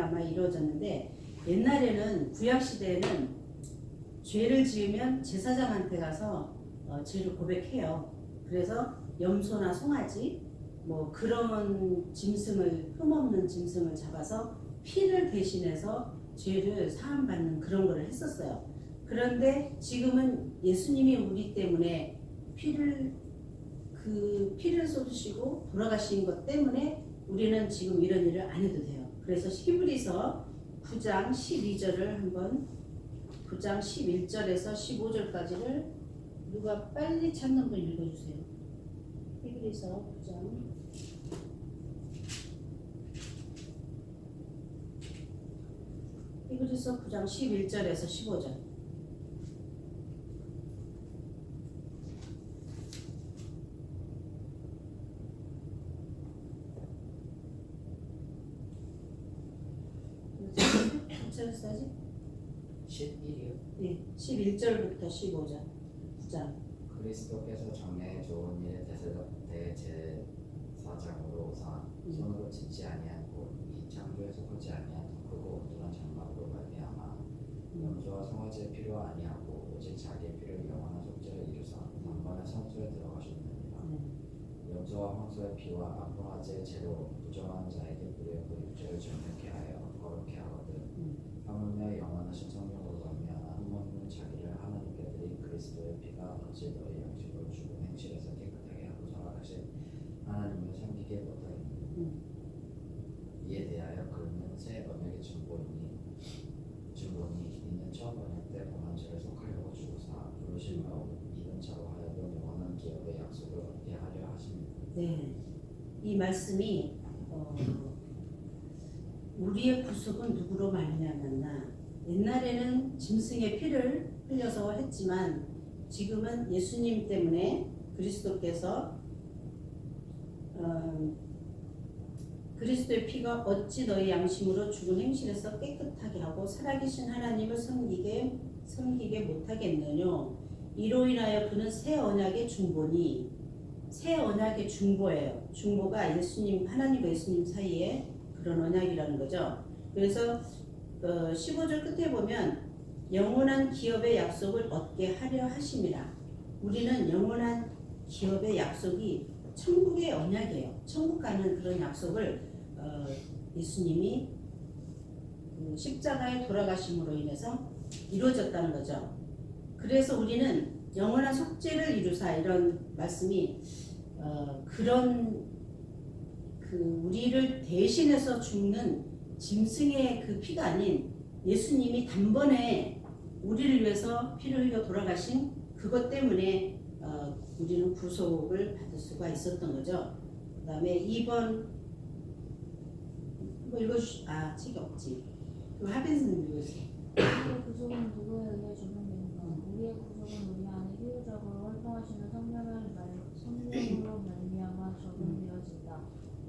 말미암아 이루어졌는데, 옛날에는 구약 시대에는 죄를 지으면 제사장한테 가서 죄를 고백해요. 그래서 염소나 송아지 뭐 그런 짐승을, 흠없는 짐승을 잡아서 피를 대신해서 죄를 사함받는 그런 거를 했었어요. 그런데 지금은 예수님이 우리 때문에 피를 쏟으시고 돌아가신 것 때문에 우리는 지금 이런 일을 안 해도 돼요. 그래서 히브리서 9장 12절을 한번, 9장 11절에서 15절까지를 누가 빨리 찾는 분 읽어주세요. 히브리서 9장 히브리서 9장 11절에서 15절. 써야지? 11이요? 네, 11절부터 15절. 9장. 그리스도께서 장래에 좋은 일에 대제사장으로 오사 손으로 짓지 아니하고 이 창조에 속하지 아니한 더 크고 온전한 장막으로 말미암아 염소와 송아지의 피로 아니하고 오직 자기의 피를 영원한 속죄를 이루사 단번에 성소에 들어가셨느니라. 염소와 황소의 피와 암송아지의 죄로 부정한 자에게 뿌리고 육체를 정욕케 하여 거룩케 하거든. 하물며 영원하신 성령으로 말미암아 흠없는 자기를 하나님께 드린 그리스도의 피가 어찌 너희 양식으로 죽은 행실에서 깨끗하게 하고 선악하신 하나님을 섬기게 못하겠느냐. 이에 대하여 그는 새 언약의 증보니 이는 첫 언약 때 범한 죄를 속하려고 죽으사 부르심과 믿은 자로 하여금 영원한 기업의 약속을 얻게 하려 하십니다. 네, 이 말씀이 우리의 구속은 누구로 말미암았나? 옛날에는 짐승의 피를 흘려서 했지만 지금은 예수님 때문에 그리스도께서 그리스도의 피가 어찌 너희 양심으로 죽은 행실에서 깨끗하게 하고 살아계신 하나님을 섬기게 못하겠느뇨. 이로 인하여 그는 새 언약의 중보니, 새 언약의 중보예요. 중보가 예수님, 하나님과 예수님 사이에 그런 언약이라는 거죠. 그래서 15절 끝에 보면 영원한 기업의 약속을 얻게 하려 하심이라. 우리는 영원한 기업의 약속이 천국의 언약이에요. 천국 가는 그런 약속을 예수님이 십자가에 돌아가심으로 인해서 이루어졌다는 거죠. 그래서 우리는 영원한 속죄를 이루사, 이런 말씀이 그런 우리를 대신해서 죽는 짐승의 그 피가 아닌 예수님이 단번에 우리를 위해서 피를 흘려 돌아가신 그것 때문에 우리는 구속을 받을 수가 있었던 거죠. 그 다음에 2번 책이 없지. 하빈스님 읽으세요. 우리의 구속은 누구에 의해 적용되는가? 우리의 구속은 우리 안에 희유적으로 활동하시는 성령으로 말미암아 적용되어진다.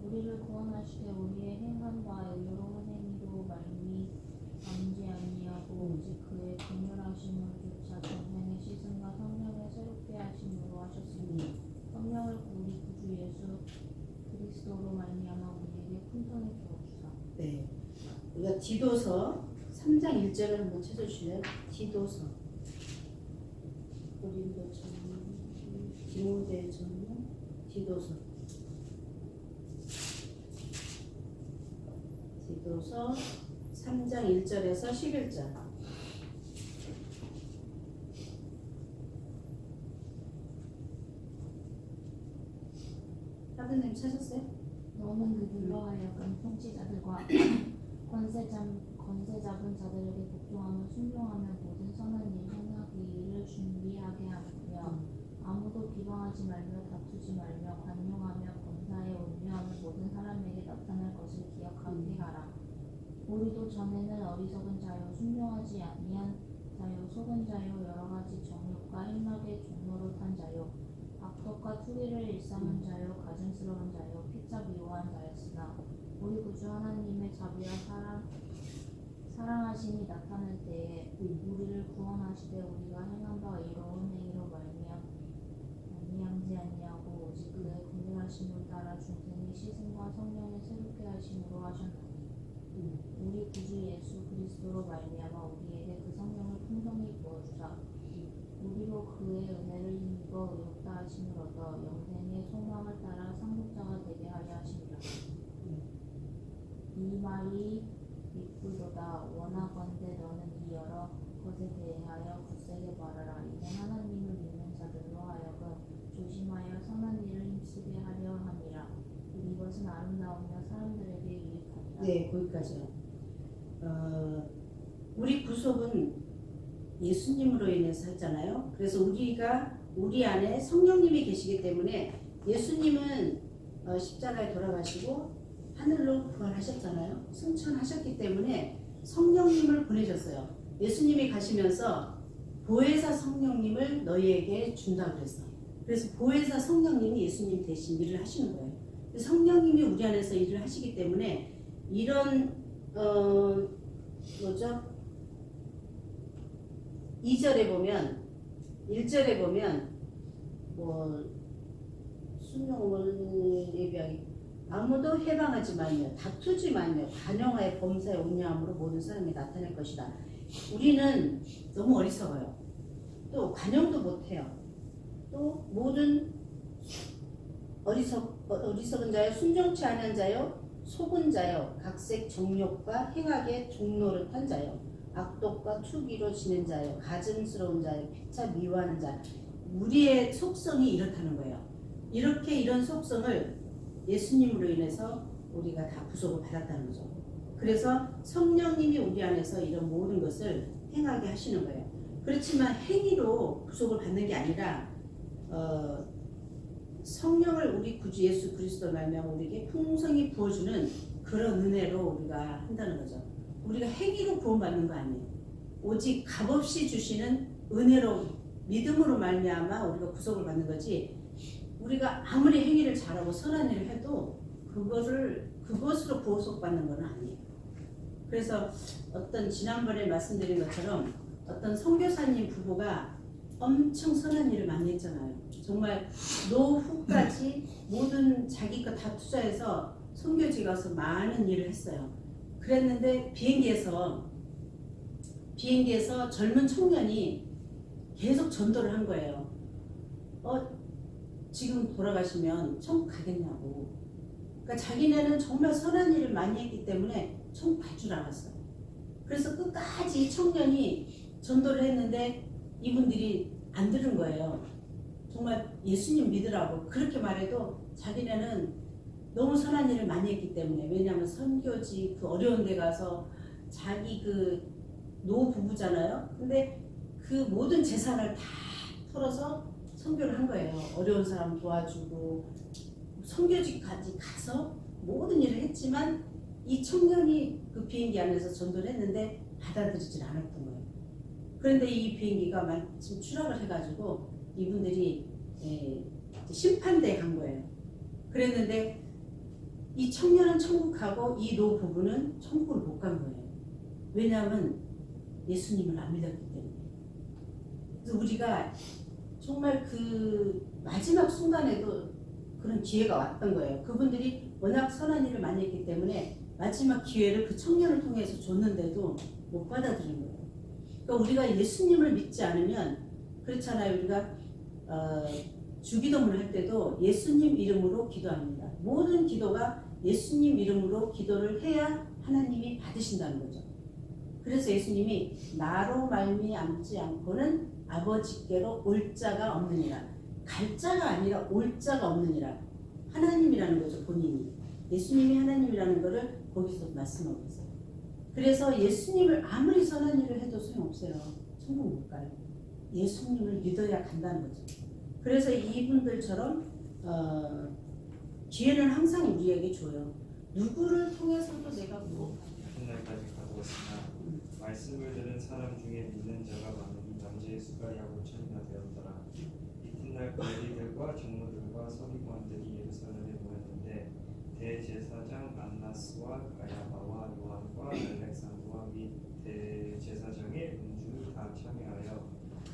우리를 구원하시되 우리의 행한 바 의로운 행위로 말미암지 아니하고 오직 그의 긍휼하심을 조차 전생의 시승과 성령의 새롭게 하심으로 하셨으니 성령을 우리 구주 예수 그리스도로 말미암아 우리에게 풍성히 부어주사. 네, 우리가 디도서 3장 1절을 한번 찾아주실래요? 디도서, 고린도전서, 디모데전서, 디도서 3장 1절에서 11절. 하빈님 찾았어요? 너는 그들로 하여금 통치자들과 권세 잡은 자들에게 복종하며 순종하며 모든 선한 일 행하기를 준비하게 하며 아무도 비방하지 말며 다투지 말며 관용하며 범사에 온유하며 모든 사람에게 나타날 것을 기억하게 하라. 우리도 전에는 어리석은 자요 순종하지 아니한 자요 속은 자요 여러 가지 정욕과 행락의 종로로 탄 자요 악독과 투기를 일삼은 자요 가증스러운 자요 피차 미워한 자였으나 우리 구주 하나님의 자비와 사랑하심이 나타날 때에 우리를 구원하시되 우리가 행한 바 의로운 행위로 말미암지 아니하고 오직 그의 긍휼하심을 따라 중생의 시승과 성령의 새롭게 하심으로 하셨나니 우리 구주 예수 그리스도로 말미암아 우리에게 그 성령을 풍성히 부어주사 우리로 그의 은혜를 힘입어 의롭다 하심을 얻어 영생의 소망을 따라 상속자가 되게 하려 하심이라. 이 말이 이쁘도다. 원하건대 너는 이 여러 것에 대하여 굳세게 말하라. 이는 하나님을 믿는 자들로 하여금 조심하여 선한 일을 힘쓰게 하려 함이라. 이것은 아름다우며 사람들에게 유익하니라. 네, 거기까지요. 우리 구속은 예수님으로 인해서 했잖아요. 그래서 우리 안에 성령님이 계시기 때문에 예수님은 십자가에 돌아가시고 하늘로 부활하셨잖아요. 승천하셨기 때문에 성령님을 보내셨어요. 예수님이 가시면서 보혜사 성령님을 너희에게 준다고 그랬어. 그래서 보혜사 성령님이 예수님 대신 일을 하시는 거예요. 성령님이 우리 안에서 일을 하시기 때문에 이런 2절에 보면 1절에 보면 순종을 예비하기 아무도 해방하지 말며 다투지 말며 간영하여 범사에 온유함으로 모든 사람이 나타낼 것이다. 우리는 너무 어리석어요. 또 간영도 못해요. 또 모든 어리석은 자요, 순종치 않은 자요, 속은 자요, 각색 정욕과 행악의 종노릇한 자요, 악독과 투기로 지는 자요, 가증스러운 자요, 피차 미워하는 자. 우리의 속성이 이렇다는 거예요. 이런 속성을 예수님으로 인해서 우리가 다 구속을 받았다는 거죠. 그래서 성령님이 우리 안에서 이런 모든 것을 행하게 하시는 거예요. 그렇지만 행위로 구속을 받는 게 아니라 성령을 우리 구주 예수 그리스도 말미암아 우리에게 풍성히 부어주는 그런 은혜로 우리가 한다는 거죠. 우리가 행위로 구원받는 거 아니에요. 오직 값없이 주시는 은혜로 믿음으로 말미암아 우리가 구속을 받는 거지. 우리가 아무리 행위를 잘하고 선한 일을 해도 그것으로 구속받는 건 아니에요. 그래서 지난번에 말씀드린 것처럼 어떤 선교사님 부부가 엄청 선한 일을 많이 했잖아요. 정말 노후까지 모든 자기 거 다 투자해서 선교지 가서 많은 일을 했어요. 그랬는데 비행기에서 젊은 청년이 계속 전도를 한 거예요. 지금 돌아가시면 천국 가겠냐고. 그러니까 자기네는 정말 선한 일을 많이 했기 때문에 천국 갈 줄 알았어요. 그래서 끝까지 청년이 전도를 했는데 이분들이 안 들은 거예요. 정말 예수님 믿으라고 그렇게 말해도 자기네는 너무 선한 일을 많이 했기 때문에. 왜냐하면 선교지 그 어려운 데 가서 자기 그 노부부잖아요. 근데 그 모든 재산을 다 털어서 선교를 한 거예요. 어려운 사람 도와주고 선교지까지 가서 모든 일을 했지만 이 청년이 그 비행기 안에서 전도를 했는데 받아들이질 않았던 거예요. 그런데 이 비행기가 마침 추락을 해가지고 이분들이 심판대에 간 거예요. 그랬는데 이 청년은 천국 가고 이 노부부는 천국을 못 간 거예요. 왜냐하면 예수님을 안 믿었기 때문에. 그래서 우리가 정말 그 마지막 순간에도 그런 기회가 왔던 거예요. 그분들이 워낙 선한 일을 많이 했기 때문에 마지막 기회를 그 청년을 통해서 줬는데도 못 받아들인 거예요. 그러니까 우리가 예수님을 믿지 않으면 그렇잖아요. 우리가 주기도문을 할 때도 예수님 이름으로 기도합니다. 모든 기도가 예수님 이름으로 기도를 해야 하나님이 받으신다는 거죠. 그래서 예수님이 나로 말미암지 않고는 아버지께로 올 자가 없느니라. 갈 자가 아니라 올 자가 없느니라. 하나님이라는 거죠. 본인이. 예수님이 하나님이라는 것을 거기서 말씀하고 있어요. 그래서 예수님을 아무리 선한 일을 해도 소용없어요. 천국 못 가요. 예수님을 믿어야 간다는 거죠. 그래서 이분들처럼 기회는 항상 우리에게 줘요. 누구를 통해서도 내가 그날까지 가고 있으나 말씀을 들은 사람 중에 믿는 자가 많으니 남자의 수가 약 5천이나 되었더라. 이튿날 레위들과 장로들과 서기관들이 예루살렘에 모였는데 대제사장 안나스와 가야바와 요한과 알렉산더와 및 대제사장의 음중이 다 참여하여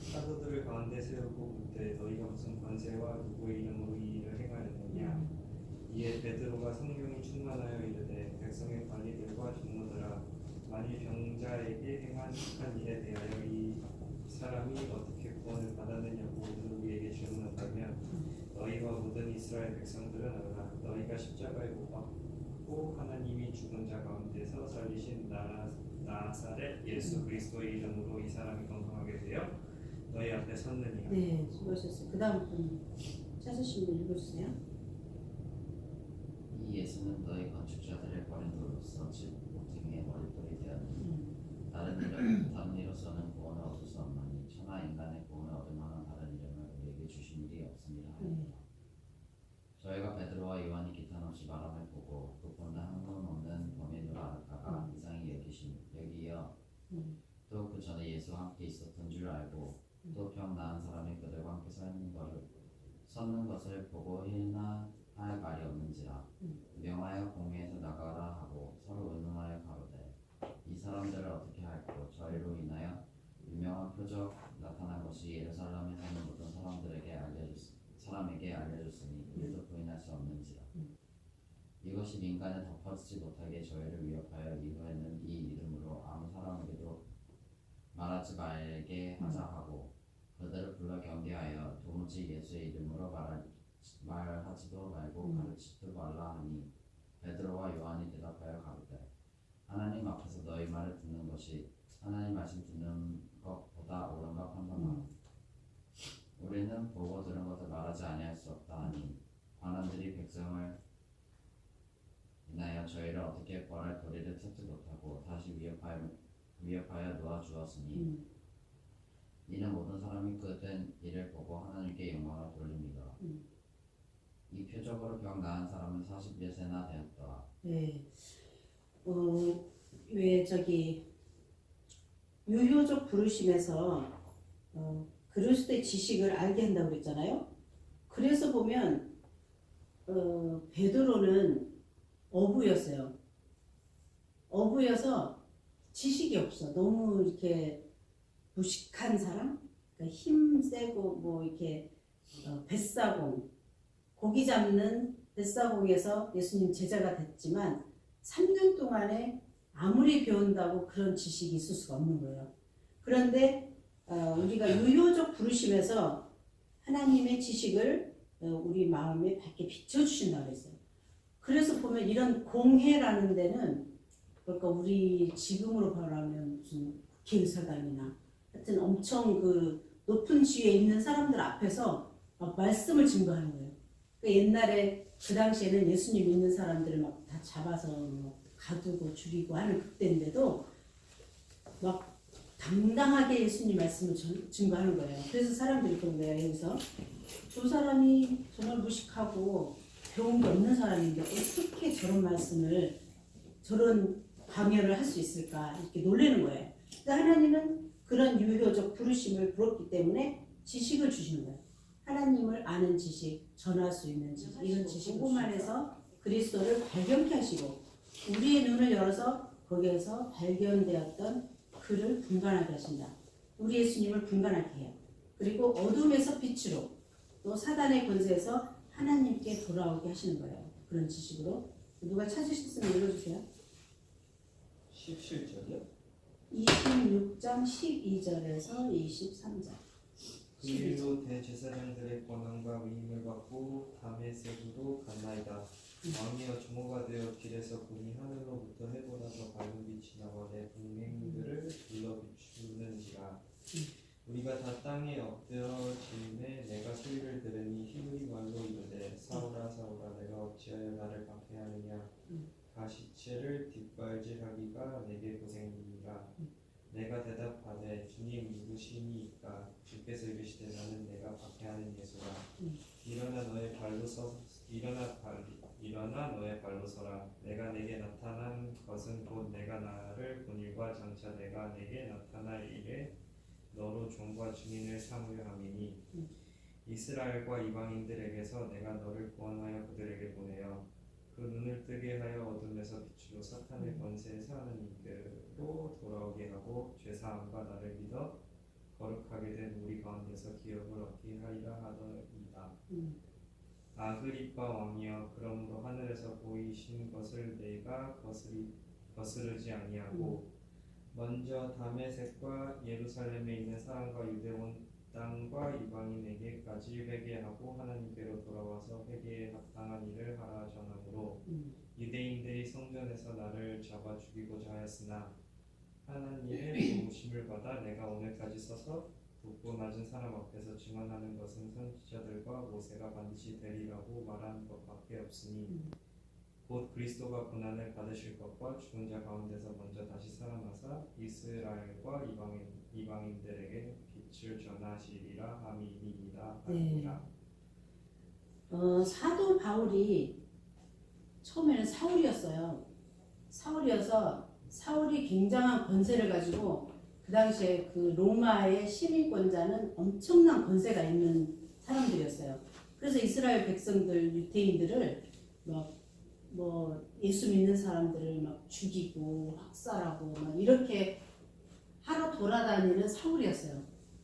사도들을 가운데 세우고 묻되 너희가 무슨 권세와 누구의 이름으로 이 일을 행하였느냐. 이에 베드로가 성령이 충만하여 이르되 백성의 관리들과 장로들아 만일 병자에게 행한 착한 일에 대하여 이 사람이 어떻게 구원을 받았느냐고 누구에게 질문한다면 너희와 모든 이스라엘 백성들은 알라. 너희가 십자가에 못 박고 하나님이 죽은 자 가운데서 살리신 나사렛 예수 그리스도의 이름으로 이 사람이 건강하게 되어 너희 앞에 섰느니라. 네, 수고하셨어요. 그 다음 분 찾으신 분 읽어주세요. 이 예수는 너희 건축자들의 버린 돌로서 집 모퉁이의 머릿돌이 되었느니 다른 이로서는 구원을 얻을 수 없나니 천하 인간의 구원을 얻을 만한 다른 이름을 우리에게 주신 일이 없음이라 하였다. 저희가 베드로와 요한이 기탄없이 바람을 보고 그 본다 한분 없는 범인으로 알았다가 이상히 여기여 또 그 전에 예수와 함께 있었던 줄 알고 또 병 나은 사람이 그들과 함께 섰는 것을 보고 힐나 할 말이 없는지라 명하여 공회에서 나가라 하고 서로 의논하여 가로되 이 사람들을 어떻게 할꼬 저희로 인하여 유명한 표적 나타난 것이 예루살렘에 사는 모든 사람에게 알려졌으니 우리도 부인할 수 없는지라 이것이 민간에 덮어지지 못하게 저희를 위협하여 이후에는 이 이름으로 아무 사람에게도 말하지 말게 하자 하고 그들을 불러 경계하여 도무지 예수의 이름으로 말하지도 말고 가르치지도 말라 하니 베드로와 요한이 대답하여 가로되 하나님 앞에서 너희 말을 듣는 것이 하나님 말씀 듣는 것보다 옳은가 판단하라. 우리는 보고 들은 것을 말하지 아니할 수 없다 하니 관원들이 백성을 인하여 저희를 어떻게 벌할 도리를 찾지 못하고 다시 위협하여 놓아 주었으니 이는 모든 사람이 그 된 일을 보고 하나님께 영광을 돌립니다. 이 표적으로 병 나은 사람은 40여세나 되었더라. 네. 왜 유효적 부르심에서 그리스도의 지식을 알게 한다고 그랬잖아요. 그래서 보면 베드로는 어부였어요. 어부여서 지식이 없어. 너무 이렇게 무식한 사람, 그러니까 힘세고 뭐 이렇게 뱃사공, 고기 잡는 뱃사공에서 예수님 제자가 됐지만 3년 동안에 아무리 배운다고 그런 지식이 있을 수가 없는 거예요. 그런데 우리가 유효적 부르심에서 하나님의 지식을 우리 마음에 밝게 비춰주신다고 했어요. 그래서 보면 이런 공회라는 데는 그러니까 우리 지금으로 말하면 무슨 국회의사당이나 하여튼 엄청 그 높은 지위에 있는 사람들 앞에서 말씀을 증거하는 거예요. 그러니까 옛날에 그 당시에는 예수님 믿는 사람들을 막 다 잡아서 가두고 죽이고 하는 그때인데도 막 당당하게 예수님 말씀을 증거하는 거예요. 그래서 사람들이 그런 거예요. 여기서 저 사람이 정말 무식하고 배운 게 없는 사람인데 어떻게 저런 말씀을 저런 강연을 할 수 있을까 이렇게 놀라는 거예요. 근데 하나님은 그런 유효적 부르심을 부었기 때문에 지식을 주시는 거예요. 하나님을 아는 지식, 전할 수 있는 지식, 이런 지식 보고만 해서 그리스도를 발견케 하시고 우리의 눈을 열어서 거기에서 발견되었던 그를 분간하게 하신다. 우리 예수님을 분간하게 해요. 그리고 어둠에서 빛으로 또 사단의 권세에서 하나님께 돌아오게 하시는 거예요. 그런 지식으로. 누가 찾으셨으면 읽어주세요. 17절이요? 26장 12절에서 23절. 그 일로 대제사장들의 권한과 위임을 받고 다메섹으로 갔나이다. 왕이여 조모가 되어 길에서 보니 하늘로부터 해보다도 밝은 빛이 나와 내 동맹들을 불러 비추는지라. 우리가 다 땅에 엎드러짐에 내가 소리를 들으니 희물이 말로 이르되 사울아 사울아 내가 어찌하여 나를 박해하느냐. 가시체를 뒷발질하기가 내게 고생이니라. 내가 대답하되 주님 누구시니까. 주께서 이르시되 나는 내가 박해하는 예수라. 일어나 너의 발로 서라. 내가 내게 나타난 것은 곧 내가 나를 본 일과 장차 내가 내게 나타날 일에 너로 종과 증인을 삼으려 함이니 이스라엘과 이방인들에게서 내가 너를 구원하여 그들에게 보내어 그 눈을 뜨게 하여 어둠에서 빛으로 사탄의 권세에서 하나님께로 돌아오게 하고 죄사함과 나를 믿어 거룩하게 된 우리 가운데서 기업을 얻게 하리라 하더이다. 아그리빠 왕이여 그러므로 하늘에서 보이신 것을 내가 거스르지 아니하고 먼저 다메섹과 예루살렘에 있는 사람과 유대 온 땅과 이방인에게까지 회개하고 하나님께로 돌아와서 회개에 합당한 일을 하라 전하므로 유대인들이 성전에서 나를 잡아 죽이고자 하였으나 하나님의 도우심을 받아 내가 오늘까지 서서 붓고 맞은 사람 앞에서 증언하는 것은 선지자들과 모세가 반드시 되리라고 말한 것밖에 없으니 곧 그리스도가 고난을 받으실 것과 죽은 자 가운데서 먼저 다시 살아나사 이스라엘과 이방인들에게 빛을 전하시리라 함이니이다 하니라. 사도 바울이 처음에는 사울이었어요. 사울이어서 사울이 굉장한 권세를 가지고 그 당시에 그 로마의 시민권자는 엄청난 권세가 있는 사람들이었어요. 그래서 이스라엘 백성들 유대인들을 뭐 예수 믿는 사람들을 막 죽이고 학살하고 막 이렇게 하러 돌아다니는 사울이었어요.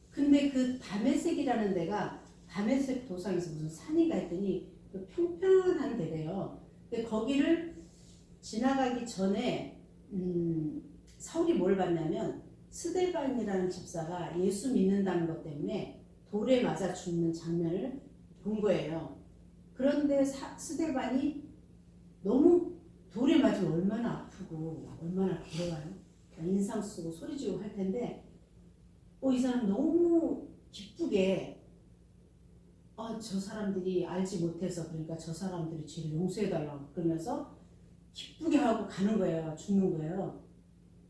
근데 그 다메섹이라는 데가 다메섹 도상에서 무슨 산이가 있더니 그 평평한 데래요. 근데 거기를 지나가기 전에 사울이 뭘 봤냐면 스데반이라는 집사가 예수 믿는다는 것 때문에 돌에 맞아 죽는 장면을 본 거예요. 그런데 스데반이 너무 돌에 맞으면 얼마나 아프고 얼마나 괴로워요. 인상 쓰고 소리 지르고 할 텐데 이 사람 너무 기쁘게 저 사람들이 알지 못해서 그러니까 저 사람들이 죄를 용서해달라고 그러면서 기쁘게 하고 가는 거예요. 죽는 거예요.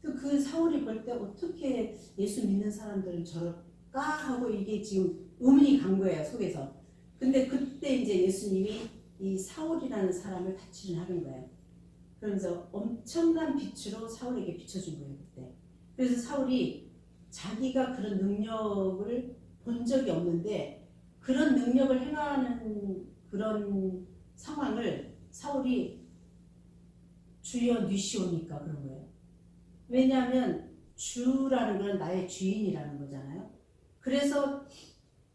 그 사울이 볼 때 어떻게 예수 믿는 사람들은 저럴까 하고 이게 지금 의문이 간 거예요. 속에서. 근데 그때 이제 예수님이 이 사울이라는 사람을 타치를 하는 거예요. 그러면서 엄청난 빛으로 사울에게 비춰준 거예요. 그때. 그래서 사울이 자기가 그런 능력을 본 적이 없는데 그런 능력을 행하는 그런 상황을 사울이 주여 니시오니까 그런 거예요. 왜냐하면 주라는 건 나의 주인이라는 거잖아요. 그래서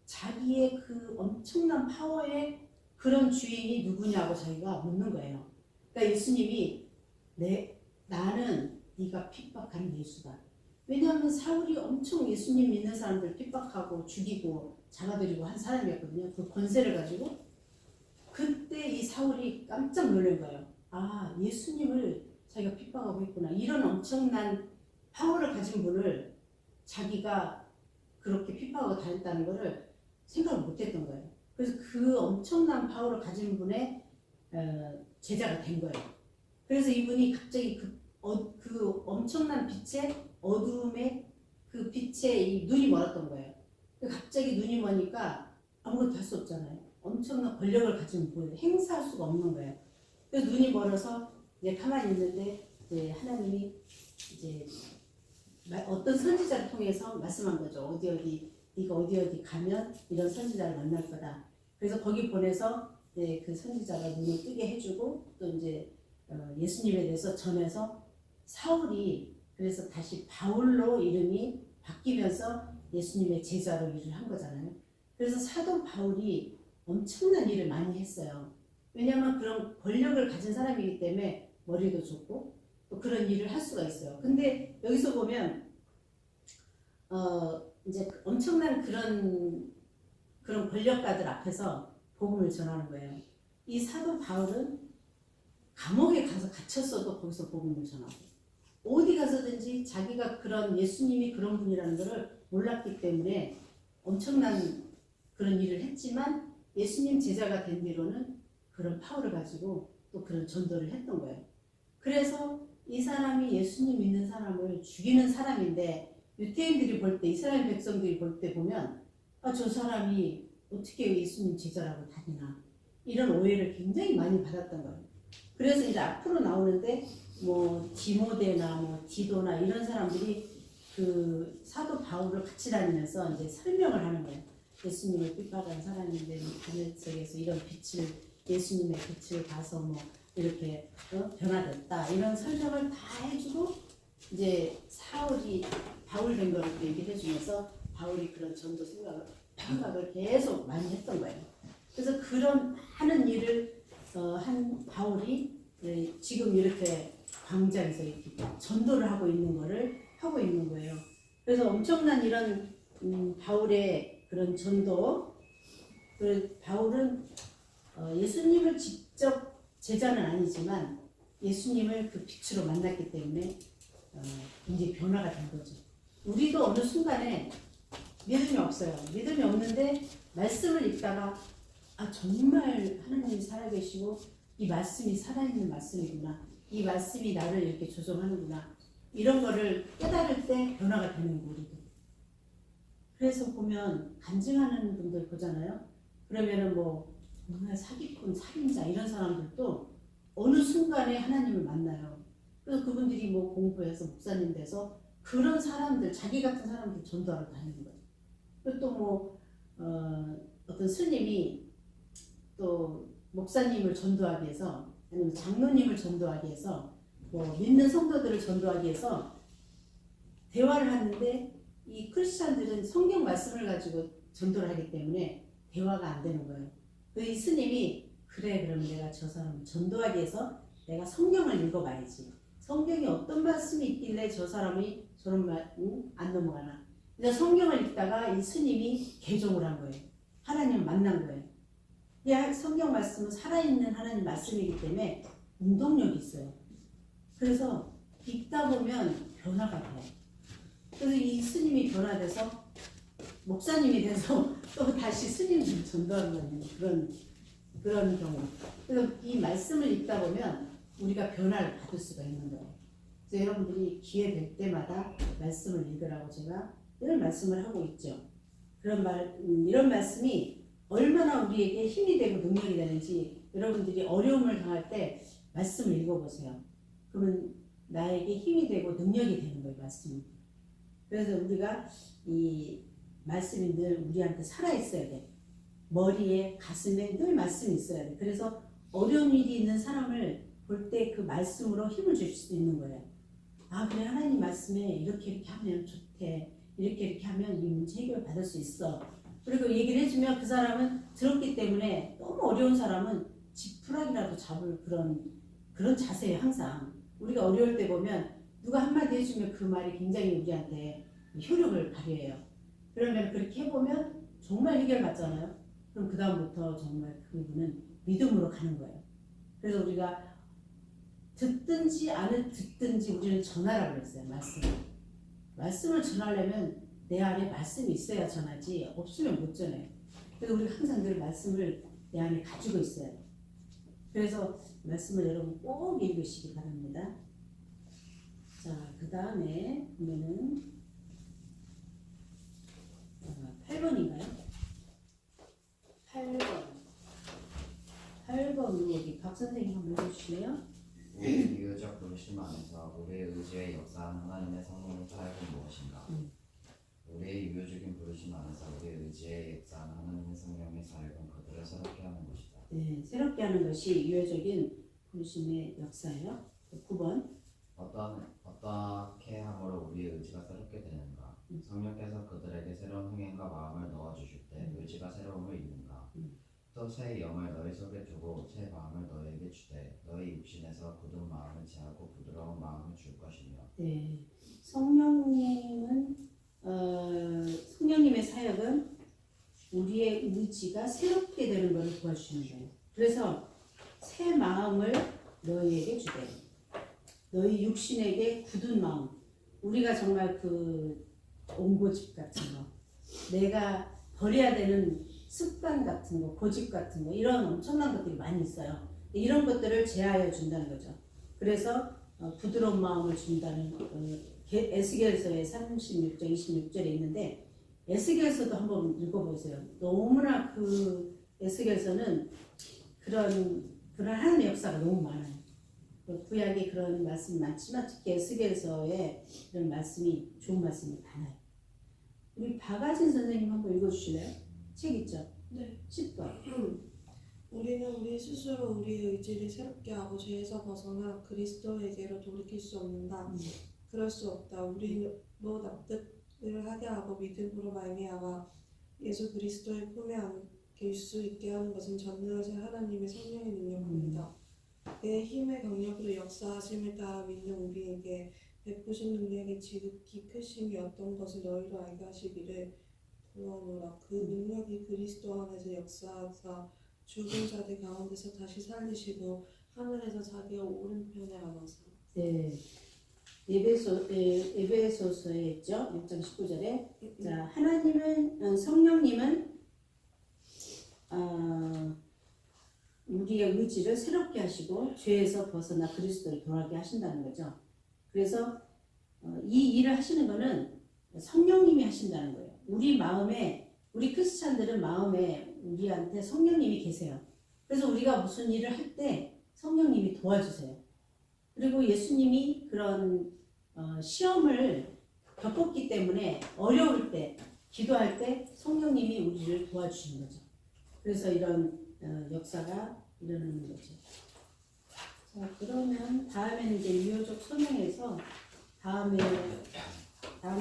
자기의 그 엄청난 파워의 그런 주인이 누구냐고 자기가 묻는 거예요. 그러니까 예수님이 나는 네가 핍박한 예수다. 왜냐하면 사울이 엄청 예수님 믿는 사람들 핍박하고 죽이고 잡아들이고 한 사람이었거든요. 그 권세를 가지고. 그때 이 사울이 깜짝 놀란 거예요. 예수님을 자기가 핍박하고 있구나. 이런 엄청난 파워를 가진 분을 자기가 그렇게 핍박하고 다녔다는 것을 생각을 못했던 거예요. 그래서 그 엄청난 파워를 가진 분의 제자가 된 거예요. 그래서 이분이 갑자기 그 엄청난 빛의 어두움에 그 빛에 이 눈이 멀었던 거예요. 갑자기 눈이 머니까 아무것도 할 수 없잖아요. 엄청난 권력을 가진 분, 행사할 수가 없는 거예요. 그래서 눈이 멀어서 이제 가만히 있는데 이제 하나님이 이제 어떤 선지자를 통해서 말씀한 거죠. 네가 어디 가면 이런 선지자를 만날 거다. 그래서 거기 보내서 이제 그 선지자가 눈을 뜨게 해주고 또 이제 예수님에 대해서 전해서 사울이 그래서 다시 바울로 이름이 바뀌면서 예수님의 제자로 일을 한 거잖아요. 그래서 사도 바울이 엄청난 일을 많이 했어요. 왜냐하면 그런 권력을 가진 사람이기 때문에 머리도 좋고 또 그런 일을 할 수가 있어요. 근데 여기서 보면 이제 엄청난 그런 권력가들 앞에서 복음을 전하는 거예요. 이 사도 바울은 감옥에 가서 갇혔어도 거기서 복음을 전하고 어디 가서든지 자기가 그런 예수님이 그런 분이라는 것을 몰랐기 때문에 엄청난 그런 일을 했지만 예수님 제자가 된 뒤로는 그런 파워를 가지고 또 그런 전도를 했던 거예요. 그래서 이 사람이 예수님 믿는 사람을 죽이는 사람인데 유대인들이 볼 때 이스라엘 백성들이 볼 때 보면 저 사람이 어떻게 예수님 제자라고 다니나 이런 오해를 굉장히 많이 받았던 거예요. 그래서 이제 앞으로 나오는데 뭐 디모데나 뭐 디도나 이런 사람들이 그 사도 바울을 같이 다니면서 이제 설명을 하는 거예요. 예수님을 핍박한 사람인데 다메섹에서 이런 빛을 예수님의 빛을 봐서 뭐 이렇게 변화됐다 이런 설명을 다 해주고 이제 사울이 바울 된 거를 또 얘기를 해주면서 바울이 그런 전도 생각을 계속 많이 했던 거예요. 그래서 그런 하는 일을 한 바울이 지금 이렇게 광장에서 이렇게 전도를 하고 있는 거를 하고 있는 거예요. 그래서 엄청난 이런 바울의 그런 전도, 그 바울은 예수님을 직접 제자는 아니지만 예수님을 그 빛으로 만났기 때문에 이제 변화가 된 거죠. 우리도 어느 순간에 믿음이 없어요. 믿음이 없는데 말씀을 읽다가 아 정말 하나님이 살아계시고 이 말씀이 살아있는 말씀이구나. 이 말씀이 나를 이렇게 조정하는구나. 이런 거를 깨달을 때 변화가 되는 거예요. 우리도. 그래서 보면 간증하는 분들 보잖아요. 그러면은 뭐 정말 사기꾼, 살인자 이런 사람들도 어느 순간에 하나님을 만나요. 그래서 그분들이 뭐 공부해서 목사님 돼서 그런 사람들, 자기 같은 사람들 전도하러 다니는 거죠. 그리고 또 뭐 어떤 스님이 또 목사님을 전도하기 위해서 아니면 장로님을 전도하기 위해서 뭐 믿는 성도들을 전도하기 위해서 대화를 하는데 이 크리스찬들은 성경 말씀을 가지고 전도를 하기 때문에 대화가 안 되는 거예요. 그 이 스님이 그래 그럼 내가 저 사람을 전도하기 위해서 내가 성경을 읽어봐야지. 성경에 어떤 말씀이 있길래 저 사람이 저런 말 안 넘어가나. 근데 성경을 읽다가 이 스님이 개종을 한 거예요. 하나님을 만난 거예요. 이 성경 말씀은 살아있는 하나님 말씀이기 때문에 운동력이 있어요. 그래서 읽다 보면 변화가 돼요. 그래서 이 스님이 변화돼서 목사님이 돼서 또 다시 스님을 전도하는 그런 경우. 그래서 이 말씀을 읽다 보면 우리가 변화를 받을 수가 있는 거예요. 그래서 여러분들이 기회 될 때마다 말씀을 읽으라고 제가 이런 말씀을 하고 있죠. 이런 말씀이 얼마나 우리에게 힘이 되고 능력이 되는지 여러분들이 어려움을 당할 때 말씀을 읽어보세요. 그러면 나에게 힘이 되고 능력이 되는 거예요, 말씀이. 그래서 우리가 이 말씀이 늘 우리한테 살아있어야 돼. 머리에, 가슴에 늘 말씀이 있어야 돼. 그래서 어려운 일이 있는 사람을 볼 때 그 말씀으로 힘을 줄 수 있는 거예요. 아, 그래, 하나님 말씀에 이렇게 하면 좋대. 이렇게 하면 이 문제 해결 받을 수 있어. 그리고 얘기를 해주면 그 사람은 들었기 때문에 너무 어려운 사람은 지푸라기라도 잡을 그런 자세예요, 항상. 우리가 어려울 때 보면 누가 한마디 해주면 그 말이 굉장히 우리한테 효력을 발휘해요. 그러면 그렇게 해보면 정말 해결받잖아요. 그럼 그 다음부터 정말 그분은 믿음으로 가는 거예요. 그래서 우리가 듣든지 안 듣든지 우리는 전하라고 그랬어요. 말씀을 전하려면 내 안에 말씀이 있어야 전하지 없으면 못 전해요. 그래서 우리가 항상 늘 말씀을 내 안에 가지고 있어요. 그래서 말씀을 여러분 꼭 읽으시기 바랍니다. 자, 그 다음에 보면은 8번인가요? 8번 여기 박 선생님 한번 해주실래요? 우리의 유효적 부르심 안에서 우리의 의지에 역사하는 하나님의 성령의 사역은 무엇인가? 우리의 유효적인 부르심 안에서 우리의 의지에 역사하는 하나님의 성령의 사역은 그들을 새롭게 하는 것이다. 네, 새롭게 하는 것이 유효적인 부르심의 역사예요. 9번. 어떻게 함으로 우리의 의지가 새롭게 되는가? 성령께서 그들에게 새로운 흥행과 마음을 넣어주실 때 의지가 새로움을 입는가? 또 새 영을 너희 속에 두고 새 마음을 너희에게 주되 너희 육신에서 굳은 마음을 제하고 부드러운 마음을 줄 것이며. 네, 성령님의 사역은 우리의 의지가 새롭게 되는 것을 도와주시는 거예요. 그래서 새 마음을 너희에게 주되 너희 육신에게 굳은 마음. 우리가 정말 그 옹고집 같은 거, 내가 버려야 되는 습관 같은 거, 고집 같은 거, 이런 엄청난 것들이 많이 있어요. 이런 것들을 제하여 준다는 거죠. 그래서 부드러운 마음을 준다는 에스겔서의 36절, 26절에 있는데 에스겔서도 한번 읽어보세요. 너무나 그 에스겔서는 그런 하나님의 역사가 너무 많아요. 구약에 그런 말씀이 많지만 특히 에스겔서에 이런 말씀이 좋은 말씀이 많아요. 우리 박아진 선생님 한번 읽어주실래요? 책 있죠? 네. 10번. 우리는 우리 스스로 우리의 의지를 새롭게 하고 죄에서 벗어나 그리스도에게로 돌이킬 수 없는다. 그럴 수 없다. 우리로 납득을 하게 하고 믿음으로 말미암아 예수 그리스도의 품에 안길 수 있게 하는 것은 전능하신 하나님의 성령의 능력입니다. 내 힘의 경력으로 역사하심을 따라 믿는 우리에게 베푸신 능력이 지극히 크심이 어떤 것을 너희로 알게 하시기를 구하노라. 그 능력이 그리스도 안에서 역사하사 죽은 자들 가운데서 다시 살리시고 하늘에서 자기의 오른편에 앉아서. 네. 에베소서에 있죠. 6장 19절에 자, 하나님은 성령님은 우리의 의지를 새롭게 하시고 죄에서 벗어나 그리스도를 돌아가게 하신다는 거죠. 그래서 이 일을 하시는 거는 성령님이 하신다는 거예요. 우리 마음에, 우리 크리스찬들은 마음에 우리한테 성령님이 계세요. 그래서 우리가 무슨 일을 할 때 성령님이 도와주세요. 그리고 예수님이 그런 시험을 겪었기 때문에 어려울 때, 기도할 때 성령님이 우리를 도와주시는 거죠. 그래서 이런 역사가 일어나는 거죠. 자, 그러면 다음에는 이제 유효적 설명에서 다음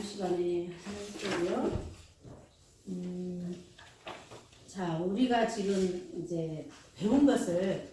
시간에 할 거고요. 자, 우리가 지금 이제 배운 것을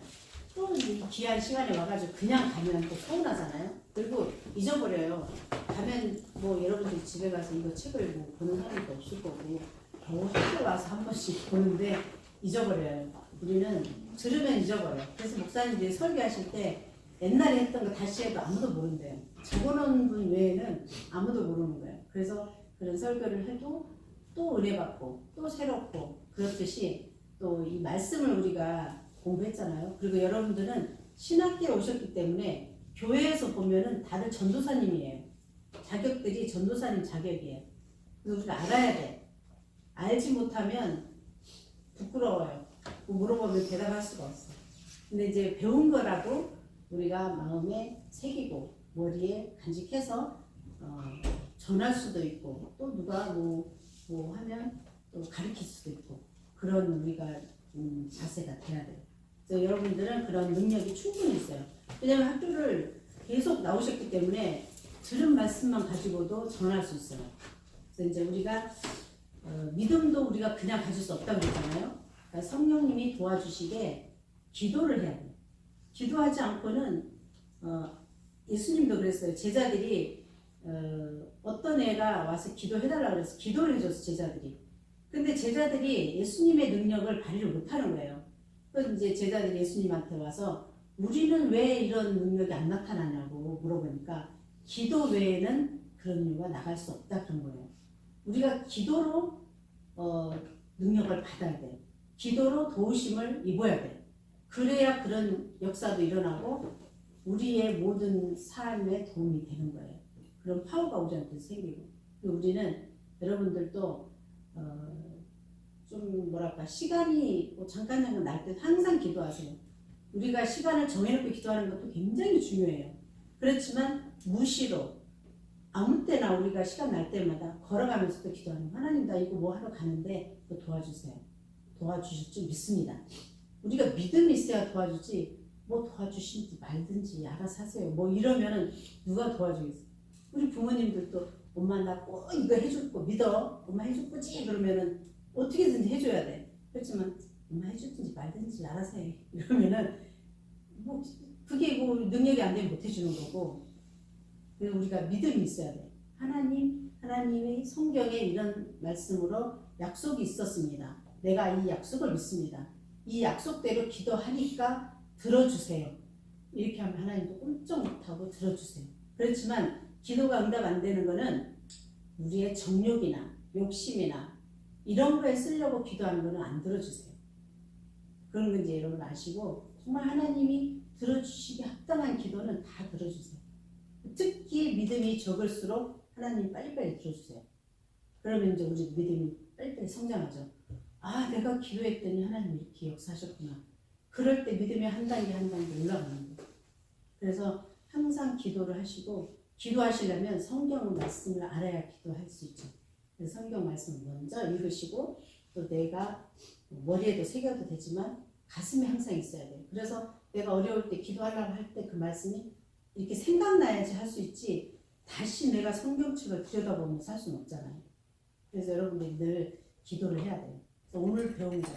또 이 귀한 시간에 와가지고 그냥 가면 또 서운하잖아요. 그리고 잊어버려요. 가면 뭐 여러분들 집에 가서 이거 책을 뭐 보는 사람도 없을 거고 겨우 학교 와서 한 번씩 보는데 잊어버려요. 우리는 들으면 잊어버려요. 그래서 목사님들이 설교하실 때 옛날에 했던 거 다시 해도 아무도 모른대요. 적어놓은 분 외에는 아무도 모르는 거예요. 그래서 그런 설교를 해도 또 은혜 받고 또 새롭고 그렇듯이 또 이 말씀을 우리가 공부했잖아요. 그리고 여러분들은 신학교에 오셨기 때문에 교회에서 보면은 다들 전도사님이에요. 자격들이 전도사님 자격이에요. 그래서 우리가 알아야 돼. 알지 못하면 부끄러워요. 물어보면 대답할 수가 없어. 근데 이제 배운 거라도 우리가 마음에 새기고 머리에 간직해서 전할 수도 있고 또 누가 뭐 하면 또 가르칠 수도 있고 그런 우리가 자세가 돼야 돼요. 그래서 여러분들은 그런 능력이 충분히 있어요. 왜냐하면 학교를 계속 나오셨기 때문에 들은 말씀만 가지고도 전할 수 있어요. 그래서 이제 우리가 믿음도 우리가 그냥 가질 수 없다고 그랬잖아요. 그러니까 성령님이 도와주시게 기도를 해야 돼요. 기도하지 않고는 예수님도 그랬어요. 제자들이 어떤 애가 와서 기도해달라고 그래서 기도를 해줬어, 제자들이. 근데 제자들이 예수님의 능력을 발휘를 못하는 거예요. 그래서 이제 제자들이 예수님한테 와서 우리는 왜 이런 능력이 안 나타나냐고 물어보니까 기도 외에는 그런 이유가 나갈 수 없다 그런 거예요. 우리가 기도로 능력을 받아야 돼요. 기도로 도우심을 입어야 돼요. 그래야 그런 역사도 일어나고 우리의 모든 삶에 도움이 되는 거예요. 그런 파워가 우리한테 생기고 우리는 여러분들도 좀 뭐랄까 시간이 뭐 잠깐 날 때 항상 기도하세요. 우리가 시간을 정해놓고 기도하는 것도 굉장히 중요해요. 그렇지만 무시로 아무 때나 우리가 시간 날 때마다 걸어가면서도 기도하는 하나님 나 이거 뭐 하러 가는데 또 도와주세요. 도와주실 줄 믿습니다. 우리가 믿음이 있어야 도와주지 뭐 도와주신지 말든지 알아서 하세요. 뭐 이러면은 누가 도와주겠어요. 우리 부모님들도 엄마 나 꼭 이거 해줄 거 믿어. 엄마 해줄 거지 그러면은 어떻게든지 해줘야 돼. 그렇지만 엄마 해줄든지 말든지 알아서 해. 이러면은 뭐 그게 뭐 능력이 안 되면 못 해주는 거고. 그래서 우리가 믿음이 있어야 돼. 하나님의 성경에 이런 말씀으로 약속이 있었습니다. 내가 이 약속을 믿습니다. 이 약속대로 기도하니까 들어주세요. 이렇게 하면 하나님도 꼼짝 못하고 들어주세요. 그렇지만 기도가 응답 안 되는 거는 우리의 정욕이나 욕심이나 이런 거에 쓰려고 기도하는 거는 안 들어주세요. 그런 건지 여러분 아시고 정말 하나님이 들어주시기 합당한 기도는 다 들어주세요. 특히 믿음이 적을수록 하나님이 빨리빨리 들어주세요. 그러면 이제 우리 믿음이 빨리빨리 성장하죠. 아 내가 기도했더니 하나님이 이렇게 역사하셨구나. 그럴 때 믿음이 한 단계 한 단계 올라가는 거예요. 그래서 항상 기도를 하시고 기도하시려면 성경 말씀을 알아야 기도할 수 있죠. 그래서 성경 말씀을 먼저 읽으시고 또 내가 머리에도 새겨도 되지만 가슴에 항상 있어야 돼요. 그래서 내가 어려울 때 기도하려고 할 때 그 말씀이 이렇게 생각나야지 할 수 있지 다시 내가 성경책을 들여다보면서 할 수는 없잖아요. 그래서 여러분들이 늘 기도를 해야 돼요. 그래서 오늘 배운 거